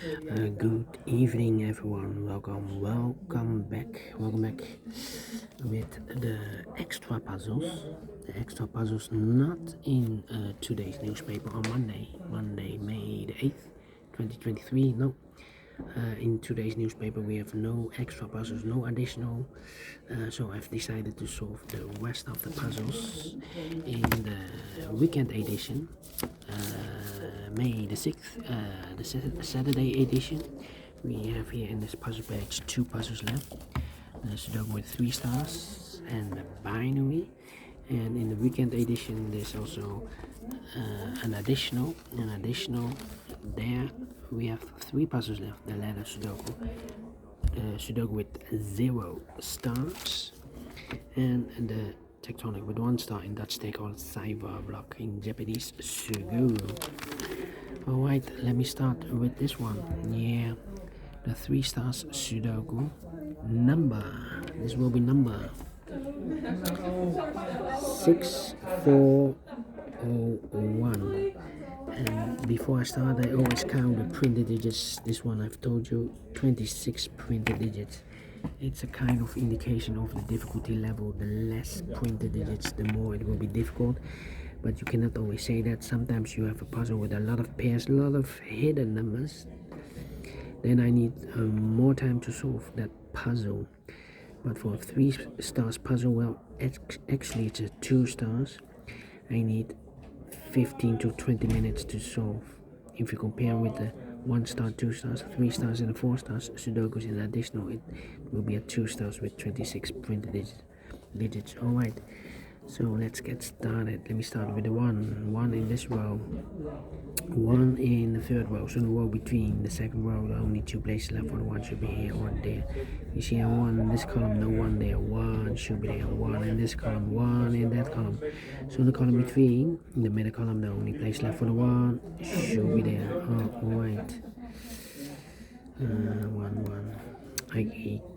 Good evening, everyone. Welcome back with the extra puzzles. The extra puzzles not in today's newspaper on Monday, May the 8th, 2023. No, in today's newspaper we have no extra puzzles, no additional. So I've decided to solve the rest of the puzzles in the weekend edition. May the 6th, the Saturday edition. We have here in this puzzle page two puzzles left. The Sudoku with 3 stars and the binary. And in the weekend edition there's also an additional. There we have 3 puzzles left. The letter Sudoku. Sudoku with 0 stars. And the tectonic with 1 star. In Dutch they call it cyber block, in Japanese Suguru. Alright, let me start with this one. Yeah, the 3 stars Sudoku. Number, this will be number 6401. And before I start, I always count the printed digits. This one I've told you, 26 printed digits. It's a kind of indication of the difficulty level. The less printed digits, the more it will be difficult. But you cannot always say that. Sometimes you have a puzzle with a lot of pairs, a lot of hidden numbers. Then I need more time to solve that puzzle. But for a 3 stars puzzle, well, actually it's a 2 stars. I need 15 to 20 minutes to solve. If you compare with the 1 star, 2 stars, 3 stars and 4 stars Sudokus in additional, it will be a 2 stars with 26 printed digits. Alright, so let's get started. Let me start with the 1 in this row, 1 in the third row. So the row between the second row, the only 2 places left for the 1 should be here or there. You see a 1 in this column, no 1 there, 1 should be there, 1 in this column, 1 in that column. So the column between, in the middle column, the only place left for the 1 should be there. Alright, 1. I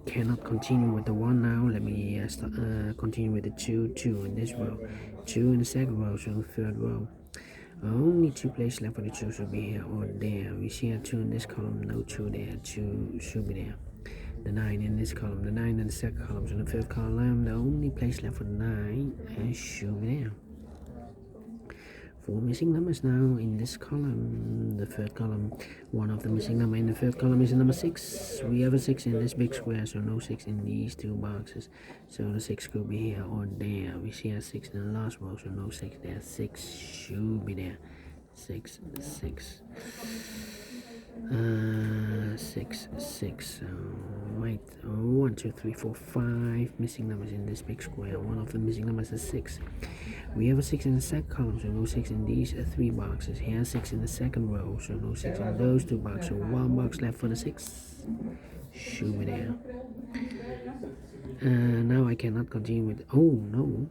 cannot continue with the 1 now. Let me continue with the 2 in this row, 2 in the second row, so the third row. Only 2 places left for the 2 should be here or there. We see a 2 in this column, no 2 there, 2 should be there. The 9 in this column, the 9 in the second column, so the third column, the only place left for the 9 should be there. 4 missing numbers now in this column. The third column, one of the missing number in the third column is the number 6. We have a 6 in this big square, so no 6 in these 2 boxes. So the 6 could be here or there. We see a 6 in the last row, so no 6 there. 6 should be there. 6. 6. Right. 1, 2, 3, 4, 5 missing numbers in this big square. One of the missing numbers is 6. We have a 6 in the second column, so no 6 in these 3 boxes. Here 6 in the second row, so no 6 in those 2 boxes. So 1 box left for the 6. Should be there. Now I cannot continue with. Oh no.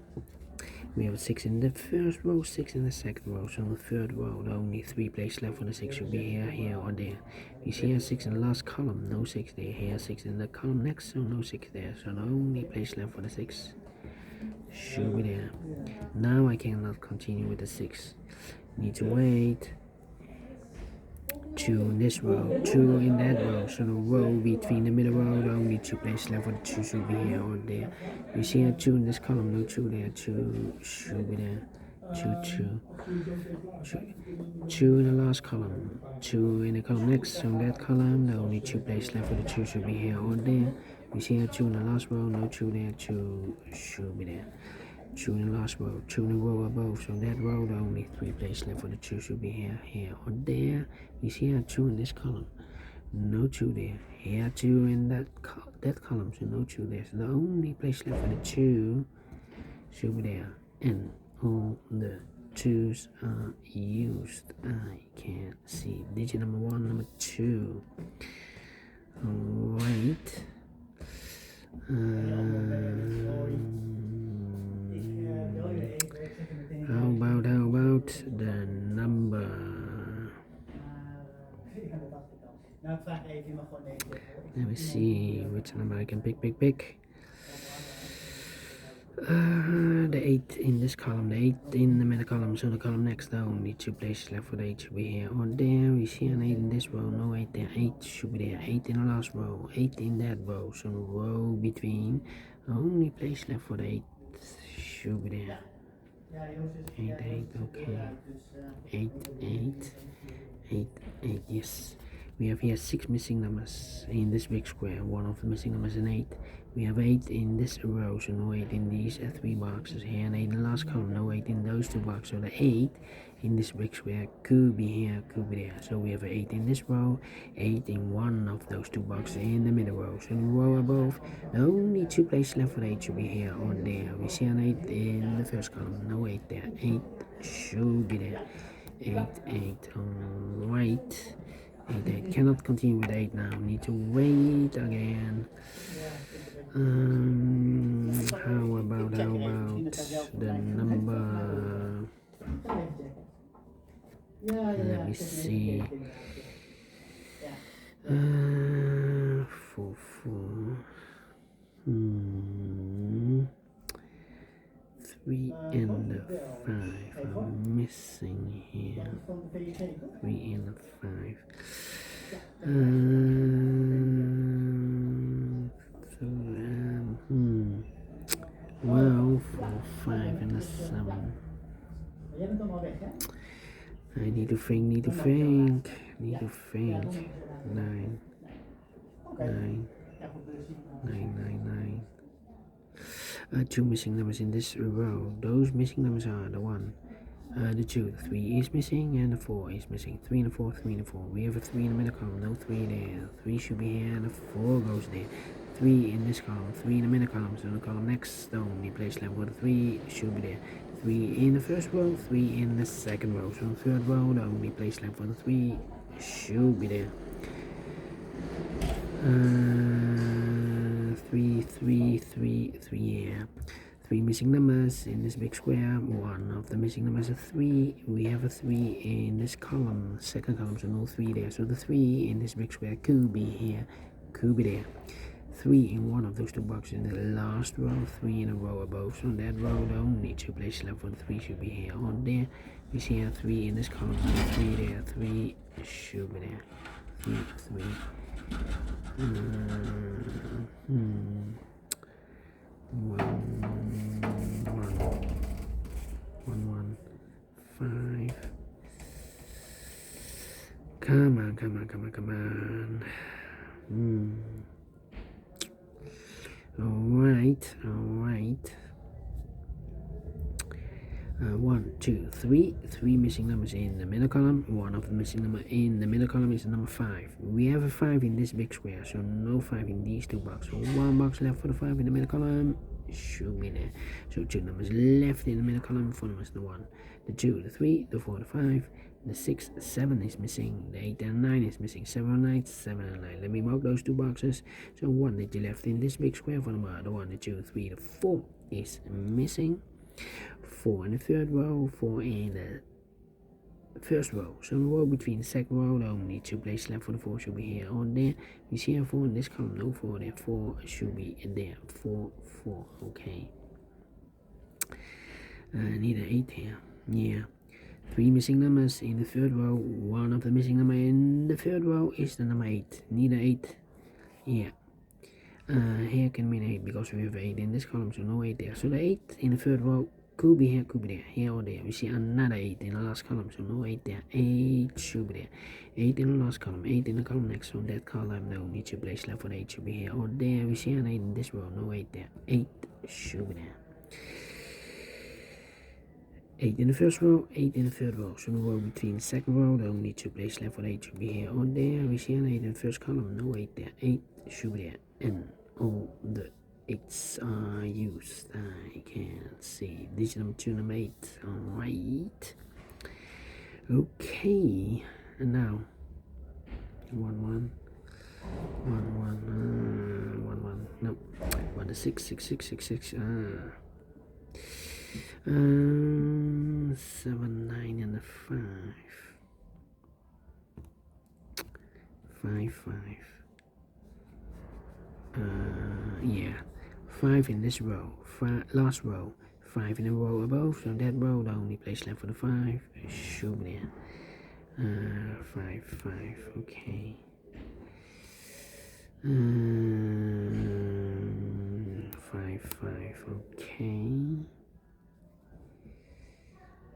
We have a 6 in the first row, 6 in the second row. So in the third row, the only 3 places left for the 6 should be here, or there. You see a 6 in the last column, no 6 there. Here 6 in the column next, so no 6 there. So the only place left for the 6 should be there. Now I cannot continue with the 6. Need to wait. 2 in this row, 2 in that row. So the row between the middle row, the only 2 places left for the 2 should be here or there. You see a 2 in this column, no 2 there, 2 should be there. 2 in the last column, 2 in the column next. So that column, the only 2 places left for the 2 should be here or there. You see a 2 in the last row, no 2 there, 2 should be there. 2 in the last row, 2 in the row above. So that row, the only 3 places left for the 2 should be here or there. You see a 2 in this column, no 2 there. Here 2 in that column, so no 2 there. So the only place left for the 2 should be there. And all the 2's are used. I can't see digit number 1, number 2. Alright. How about the number? Let me see which number I can pick. The 8 in this column, the 8 in the middle column, so the column next, only 2 places left for the 8 should be here or there. We see an 8 in this row, no 8 there, 8 should be there, 8 in the last row, 8 in that row, so the row between, only place left for the 8 should be there. 8, 8, okay, 8, 8, 8, 8, yes. We have here 6 missing numbers in this big square. One of the missing numbers is an 8. We have 8 in this row, so no 8 in these 3 boxes here, and 8 in the last column, no 8 in those 2 boxes. So the 8 in this big square could be here, could be there. So we have 8 in this row, 8 in one of those 2 boxes in the middle row. So the row above, the only 2 places left for the 8 should be here or there. We see an 8 in the first column, no 8 there. 8 should be there. 8, 8, alright. 8, 8, cannot continue with 8 now, need to wait again. How about the number, let me see, 4, 4, 3 and 5 are missing here, 3 and 5, well, 4, 5 and 7. I need to think. 9, 9, 9. 2 missing numbers in this row. Those missing numbers are the 1, the 2, the 3 is missing, and the 4 is missing. 3 and the 4, 3 and the 4. We have a 3 in the middle column, no 3 there. 3 should be here, and the 4 goes there. 3 in this column, 3 in the middle column, so the column next, the only place left for the 3 should be there. 3 in the first row, 3 in the second row, so the third row, the only place left for the 3 should be there. 3, yeah. 3 missing numbers in this big square. One of the missing numbers is 3. We have a 3 in this column, second column, so no 3 there. So the 3 in this big square could be here, could be there. 3 in one of those 2 boxes in the last row, 3 in a row above. So on that row, the only 2 places left for the 3 should be here or there. We see a 3 in this column, 3 there, 3 should be there. 3, 3. 1, 5. Come on. Alright. 1, 2, 3. 3 missing numbers in the middle column. One of the missing number in the middle column is number 5. We have a 5 in this big square, so no 5 in these 2 boxes. So 1 box left for the 5 in the middle column should be there. So 2 numbers left in the middle column, 4 numbers, the 1, the 2, the 3, the 4, the 5, the 6, 7 is missing, the 8 and 9 is missing, 7 and 9, 7 and 9. Let me mark those 2 boxes. So 1 that you left in this big square for the 1, the 2, the 3, the 4 is missing. 4 in the third row, 4 in the first row. So the row between the second row, the only 2 places left for the 4 should be here or there. We see a 4 in this column, no 4 there, 4 should be in there. 4, 4, okay. Need an 8 here, yeah. 3 missing numbers in the third row. One of the missing number in the third row is the number 8. Need an 8, yeah. Here can mean 8 because we have 8 in this column, so no 8 there. So the 8 in the third row could be here, could be there, here or there. We see another 8 in the last column, so no 8 there. 8 should be there. 8 in the last column, 8 in the column next, so that column, the only 2 places left for the 8 should be here or there. We see an 8 in this row, no 8 there. 8 should be there. 8 in the first row, 8 in the third row. So the row between the second row, the only 2 places left for the 8 should be here or there. We see an 8 in the first column, no 8 there. 8 should be there. And all the 8s are used. I can see. Digit number 2, number 8. Alright. Okay. And now 1, 1. 1, 1. No. 1 to 6, 6, 6, 6, 6. 7, 9 and a 5. 5, 5. Yeah. 5 in this row, last row, 5 in a row above, so that row, the only place left for the 5 should be there. 5, 5, okay. 5, 5, okay.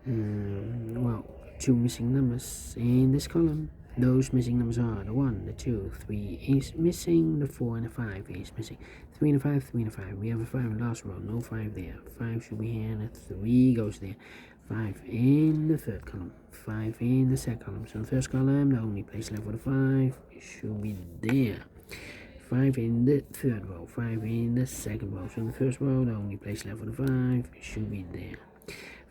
Well, 2 missing numbers in this column. Those missing numbers are the 1, the 2, 3 is missing, the 4 and the 5 is missing. 3 and a 5, 3 and a 5. We have a 5 in the last row, no 5 there. 5 should be here, and a 3 goes there. 5 in the third column, 5 in the second column. So the first column, the only place left for the 5 should be there. 5 in the third row, 5 in the second row. So the first row, the only place left for the 5 should be there.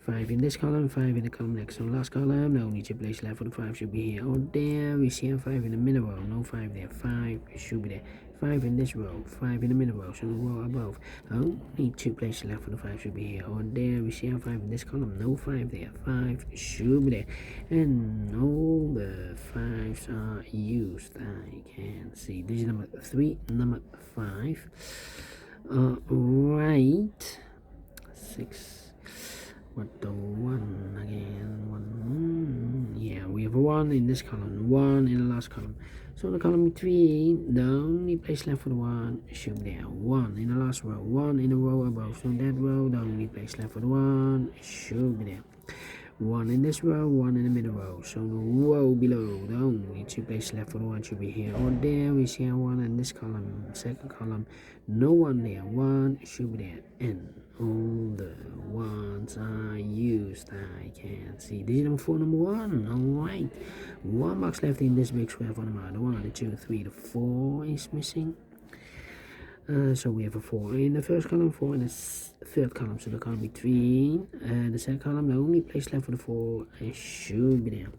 5 in this column, 5 in the column next. So last column, the only two places left for the 5 should be here or there. We see a 5 in the middle row, no 5 there. 5 should be there. 5 in this row, 5 in the middle row, so the row above. Only 2 places left for the 5 should be here or there. We see a 5 in this column, no 5 there. 5 should be there. And all the 5s are used. I can see. This is number 3, number 5. Right. 6. What the 1 again? 1. Yeah, we have a 1 in this column, 1 in the last column. So the column between, the only place left for the 1 should be there. 1 in the last row, 1 in the row above. So that row, the only place left for the 1 should be there. 1 in this row, 1 in the middle row. So the row below, the only 2 places left for the 1 should be here or there. We see a 1 in this column, second column, no 1 there. 1 should be there. And all the 1s are used. I can see. This is number 4, number 1. Alright. 1 box left in this big square for the 1, the 2, 3, the 4 is missing. So we have a 4 in the first column, 4 in the third column. So the column between the second column, the only place left for the 4 should be there.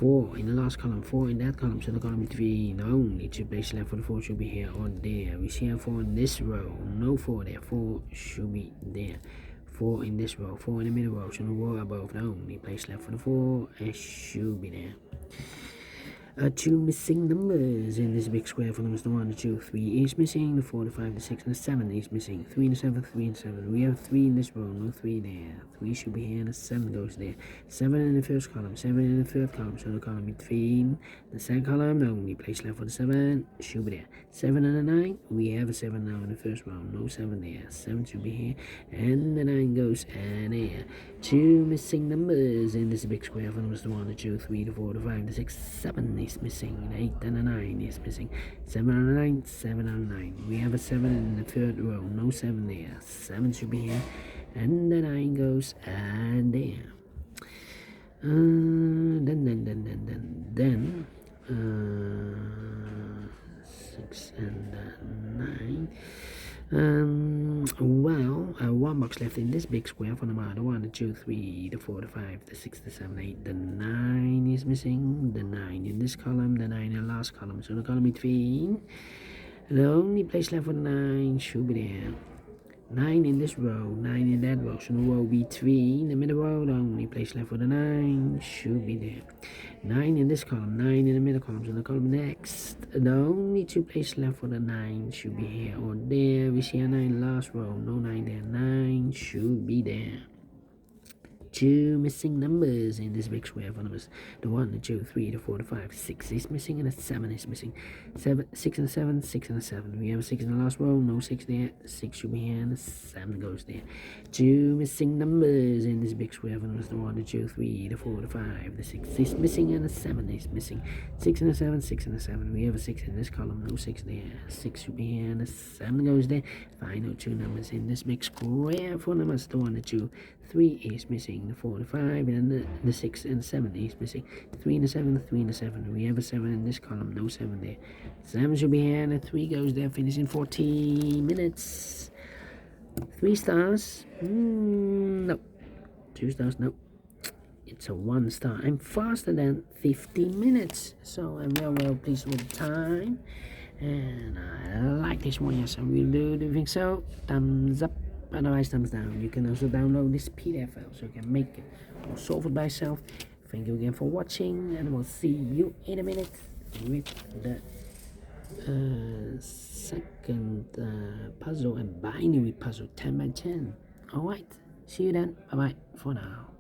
4 in the last column, 4 in that column. So the column between, the only 2 places left for the 4 should be here or there. We see a 4 in this row, no 4 there. 4 should be there. 4 in this row, 4 in the middle row. So the row above, the only place left for the 4 should be there. 2 missing numbers in this big square for numbers. The 1, the 2, 3 is missing. The 4, the 5, the 6, and the 7 is missing. 3 and the 7, 3 and 7. We have 3 in this row, no 3 there. 3 should be here, and the 7 goes there. 7 in the first column, 7 in the third column. So the column between the second column, the only place left for the 7 should be there. 7 and the 9, we have a 7 now in the first row, no 7 there. 7 should be here, and the 9 goes there. 2 missing numbers in this big square for numbers. The 1, the 2, 3, the 4, the 5, the 6, 7 is missing. The 8 and the 9 is missing. 7 and the 9, 7 and the 9. We have a 7 in the third row, no 7 there. 7 should be here, and the 9 goes there. Then 6 and 9. Well, 1 box left in this big square for the 1, the 2, 3, the 4, the 5, the 6, the 7, 8, the 9 is missing. The 9 in this column, the 9 in the last column. So the column between, the only place left for the 9 should be there. 9 in this row, 9 in that row. So the row between the middle row, the only place left for the 9 should be there. 9 in this column, 9 in the middle column. So the column next, the only 2 places left for the 9 should be here or there. We see a 9 last row, no 9 there. 9 should be there. 2 missing numbers in this big square for numbers. The 1, the 2, 3, the 4, the 5, 6 is missing, and the 7 is missing. 6 and 7, 6 and 7. We have a 6 in the last row, no 6 there. 6 should be here, and the 7 goes there. 2 missing numbers in this big square for numbers. The 1, the 2, 3, the 4, the 5, the 6 is missing, and the 7 is missing. 6 and 7, 6 and 7. We have a 6 in this column, no 6 there. 6 should be here, and the 7 goes there. Final 2 numbers in this big square for numbers. The 1, the 2, 3 is missing. The 4, the 5, and the 6 and 7 is missing. 3 and the 7, 3 and the 7. We have a 7 in this column, no 7 there. 7 should be here, and the 3 goes there, finishing 14 minutes. 3 stars? No. 2 stars? No. It's a 1 star. I'm faster than 15 minutes. So I'm well pleased with the time. And I like this one, yes, I really do think so. Thumbs up. Otherwise, thumbs down. You can also download this PDF file so you can make it or solve it by yourself. Thank you again for watching, and we'll see you in a minute with the second puzzle, a binary puzzle, 10 by 10. All right, see you then. Bye bye for now.